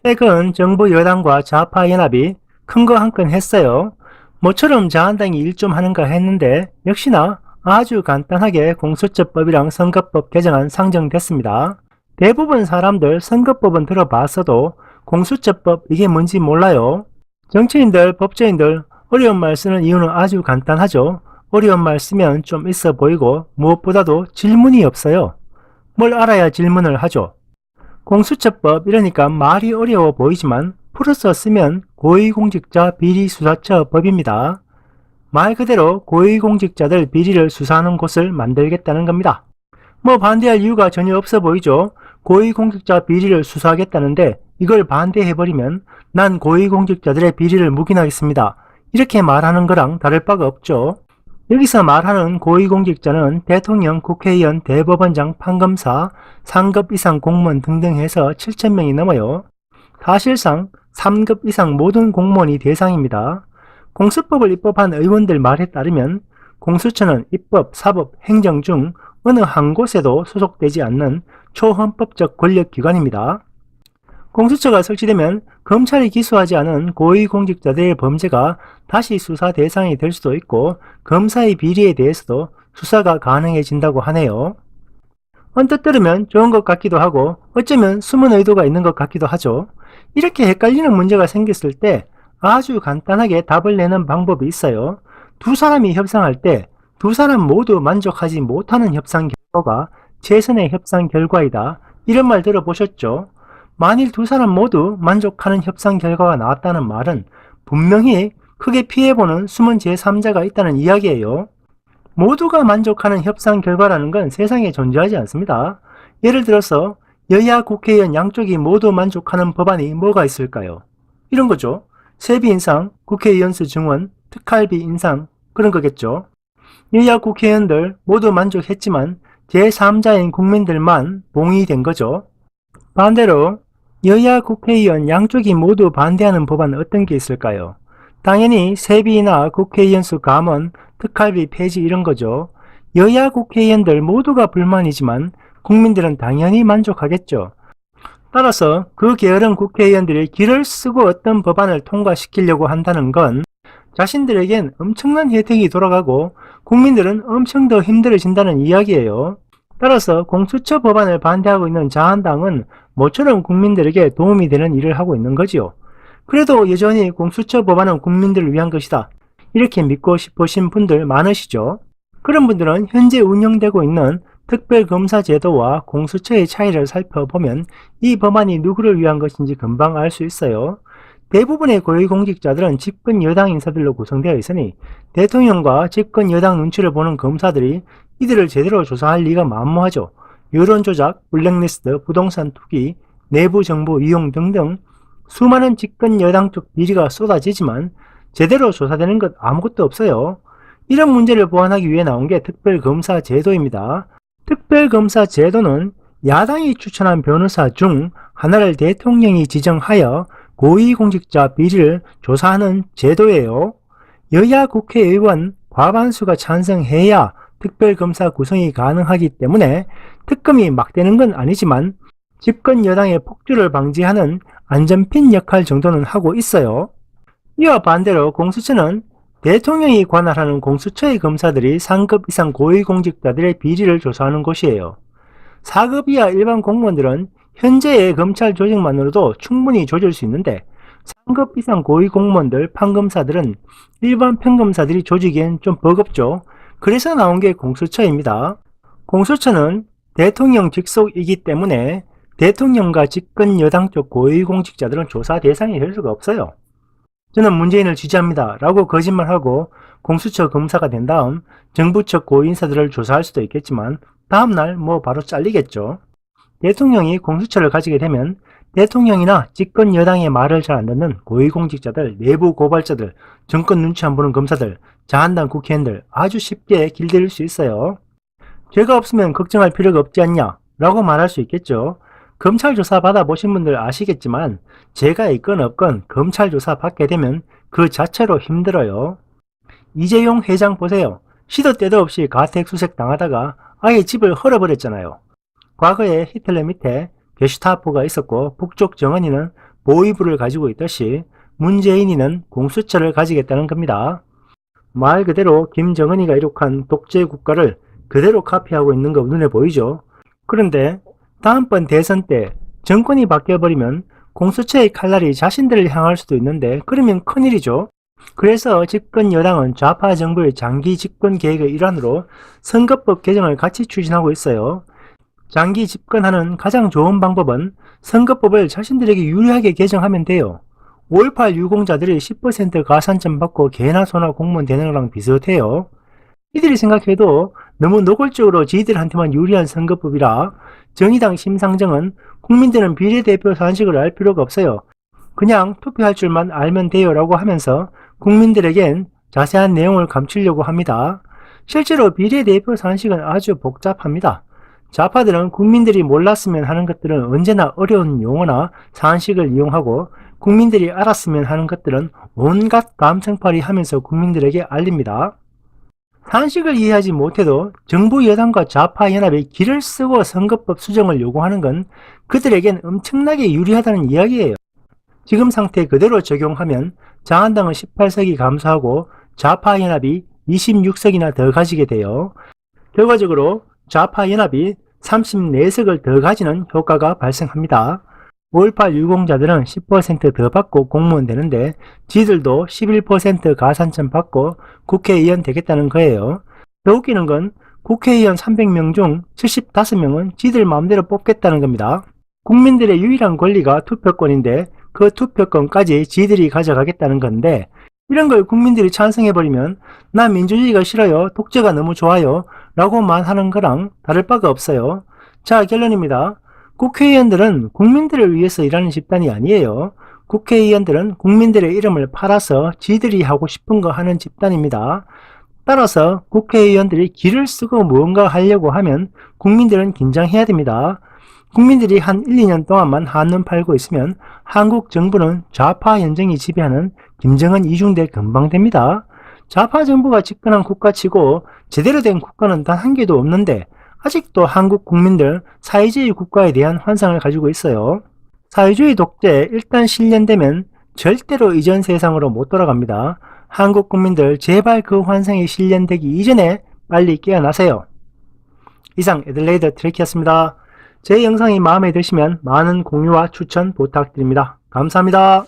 최근 정부 여당과 좌파 연합이 큰 거 한 건 했어요. 모처럼 자한당이 일 좀 하는가 했는데 역시나 아주 간단하게 공수처법이랑 선거법 개정안 상정됐습니다. 대부분 사람들 선거법은 들어봤어도 공수처법 이게 뭔지 몰라요. 정치인들, 법조인들 어려운 말 쓰는 이유는 아주 간단하죠. 어려운 말 쓰면 좀 있어 보이고 무엇보다도 질문이 없어요. 뭘 알아야 질문을 하죠. 공수처법 이러니까 말이 어려워 보이지만 풀어서 쓰면 고위공직자 비리수사처법입니다. 말 그대로 고위공직자들 비리를 수사하는 곳을 만들겠다는 겁니다. 뭐 반대할 이유가 전혀 없어 보이죠. 고위공직자 비리를 수사하겠다는데 이걸 반대해버리면 난 고위공직자들의 비리를 묵인하겠습니다. 이렇게 말하는 거랑 다를 바가 없죠. 여기서 말하는 고위공직자는 대통령, 국회의원, 대법원장, 판검사, 상급 이상 공무원 등등 해서 7,000명이 넘어요. 사실상 3급 이상 모든 공무원이 대상입니다. 공수법을 입법한 의원들 말에 따르면 공수처는 입법, 사법, 행정 중 어느 한 곳에도 소속되지 않는 초헌법적 권력기관입니다. 공수처가 설치되면 검찰이 기소하지 않은 고위공직자들의 범죄가 다시 수사 대상이 될 수도 있고 검사의 비리에 대해서도 수사가 가능해진다고 하네요. 언뜻 들으면 좋은 것 같기도 하고 어쩌면 숨은 의도가 있는 것 같기도 하죠. 이렇게 헷갈리는 문제가 생겼을 때 아주 간단하게 답을 내는 방법이 있어요. 두 사람이 협상할 때 두 사람 모두 만족하지 못하는 협상 결과가 최선의 협상 결과이다. 이런 말 들어보셨죠? 만일 두 사람 모두 만족하는 협상 결과가 나왔다는 말은 분명히 크게 피해보는 숨은 제3자가 있다는 이야기예요. 모두가 만족하는 협상 결과라는 건 세상에 존재하지 않습니다. 예를 들어서 여야 국회의원 양쪽이 모두 만족하는 법안이 뭐가 있을까요? 이런 거죠. 세비 인상, 국회의원 수 증원, 특활비 인상 그런 거겠죠. 여야 국회의원들 모두 만족했지만 제3자인 국민들만 봉의된 거죠. 반대로 여야 국회의원 양쪽이 모두 반대하는 법안은 어떤 게 있을까요? 당연히 세비나 국회의원 수 감원, 특활비 폐지 이런 거죠. 여야 국회의원들 모두가 불만이지만 국민들은 당연히 만족하겠죠. 따라서 그 게으른 국회의원들이 기를 쓰고 어떤 법안을 통과시키려고 한다는 건 자신들에겐 엄청난 혜택이 돌아가고 국민들은 엄청 더 힘들어진다는 이야기예요. 따라서 공수처 법안을 반대하고 있는 자한당은 모처럼 국민들에게 도움이 되는 일을 하고 있는 거지요. 그래도 여전히 공수처 법안은 국민들을 위한 것이다. 이렇게 믿고 싶으신 분들 많으시죠? 그런 분들은 현재 운영되고 있는 특별검사 제도와 공수처의 차이를 살펴보면 이 법안이 누구를 위한 것인지 금방 알 수 있어요. 대부분의 고위공직자들은 집권 여당 인사들로 구성되어 있으니 대통령과 집권 여당 눈치를 보는 검사들이 이들을 제대로 조사할 리가 만무하죠. 여론조작, 블랙리스트, 부동산 투기, 내부 정보 이용 등등 수많은 집권 여당 쪽 비리가 쏟아지지만 제대로 조사되는 것 아무것도 없어요. 이런 문제를 보완하기 위해 나온 게 특별검사 제도입니다. 특별검사 제도는 야당이 추천한 변호사 중 하나를 대통령이 지정하여 고위공직자 비리를 조사하는 제도예요. 여야 국회의원 과반수가 찬성해야 특별검사 구성이 가능하기 때문에 특검이 막 되는 건 아니지만 집권 여당의 폭주를 방지하는 안전핀 역할 정도는 하고 있어요. 이와 반대로 공수처는 대통령이 관할하는 공수처의 검사들이 상급 이상 고위공직자들의 비리를 조사하는 곳이에요. 4급 이하 일반 공무원들은 현재의 검찰 조직만으로도 충분히 조질 수 있는데 3급 이상 고위공무원들, 판검사들은 일반 평검사들이 조지기엔 좀 버겁죠. 그래서 나온 게 공수처입니다. 공수처는 대통령 직속이기 때문에 대통령과 집권 여당 쪽 고위공직자들은 조사 대상이 될 수가 없어요. 저는 문재인을 지지합니다 라고 거짓말하고 공수처 검사가 된 다음 정부 측 고위인사들을 조사할 수도 있겠지만 다음날 뭐 바로 잘리겠죠. 대통령이 공수처를 가지게 되면 대통령이나 집권 여당의 말을 잘 안 듣는 고위공직자들, 내부 고발자들, 정권 눈치 안 보는 검사들, 자한당 국회의원들 아주 쉽게 길들일 수 있어요. 죄가 없으면 걱정할 필요가 없지 않냐 라고 말할 수 있겠죠. 검찰 조사 받아보신 분들 아시겠지만 죄가 있건 없건 검찰 조사 받게 되면 그 자체로 힘들어요. 이재용 회장 보세요. 시도 때도 없이 가택수색 당하다가 아예 집을 헐어버렸잖아요. 과거에 히틀러 밑에 게슈타포가 있었고 북쪽 정언이는 보위부를 가지고 있듯이 문재인이는 공수처를 가지겠다는 겁니다. 말 그대로 김정은이가 이룩한 독재 국가를 그대로 카피하고 있는 거 눈에 보이죠. 그런데 다음번 대선 때 정권이 바뀌어버리면 공수처의 칼날이 자신들을 향할 수도 있는데 그러면 큰일이죠. 그래서 집권 여당은 좌파 정부의 장기 집권 계획의 일환으로 선거법 개정을 같이 추진하고 있어요. 장기 집권하는 가장 좋은 방법은 선거법을 자신들에게 유리하게 개정하면 돼요. 5.18 유공자들이 10% 가산점 받고 개나 소나 공무원 되는 거랑 비슷해요. 이들이 생각해도 너무 노골적으로 지들한테만 유리한 선거법이라 정의당 심상정은 국민들은 비례대표 산식을 알 필요가 없어요. 그냥 투표할 줄만 알면 돼요 라고 하면서 국민들에겐 자세한 내용을 감추려고 합니다. 실제로 비례대표 산식은 아주 복잡합니다. 좌파들은 국민들이 몰랐으면 하는 것들은 언제나 어려운 용어나 산식을 이용하고 국민들이 알았으면 하는 것들은 온갖 감성팔이 하면서 국민들에게 알립니다. 산식을 이해하지 못해도 정부 여당과 좌파 연합이 기를 쓰고 선거법 수정을 요구하는 건 그들에겐 엄청나게 유리하다는 이야기예요. 지금 상태 그대로 적용하면 자한당은 18석이 감소하고 좌파 연합이 26석이나 더 가지게 돼요. 결과적으로 좌파 연합이 34석을 더 가지는 효과가 발생합니다. 5.18 유공자들은 10% 더 받고 공무원 되는데 지들도 11% 가산점 받고 국회의원 되겠다는 거예요. 더 웃기는 건 국회의원 300명 중 75명은 지들 마음대로 뽑겠다는 겁니다. 국민들의 유일한 권리가 투표권인데 그 투표권까지 지들이 가져가겠다는 건데 이런 걸 국민들이 찬성해버리면 나 민주주의가 싫어요, 독재가 너무 좋아요 라고만 하는 거랑 다를 바가 없어요. 자, 결론입니다. 국회의원들은 국민들을 위해서 일하는 집단이 아니에요. 국회의원들은 국민들의 이름을 팔아서 지들이 하고 싶은 거 하는 집단입니다. 따라서 국회의원들이 기를 쓰고 무언가 하려고 하면 국민들은 긴장해야 됩니다. 국민들이 한 1, 2년 동안만 한눈 팔고 있으면 한국 정부는 좌파 연정이 지배하는 김정은 이중대 금방 됩니다. 좌파 정부가 집권한 국가치고 제대로 된 국가는 단 한 개도 없는데 아직도 한국 국민들 사회주의 국가에 대한 환상을 가지고 있어요. 사회주의 독재 일단 실현되면 절대로 이전 세상으로 못 돌아갑니다. 한국 국민들 제발 그 환상이 실현되기 이전에 빨리 깨어나세요. 이상 애들레이더 트래키였습니다. 제 영상이 마음에 드시면 많은 공유와 추천 부탁드립니다. 감사합니다.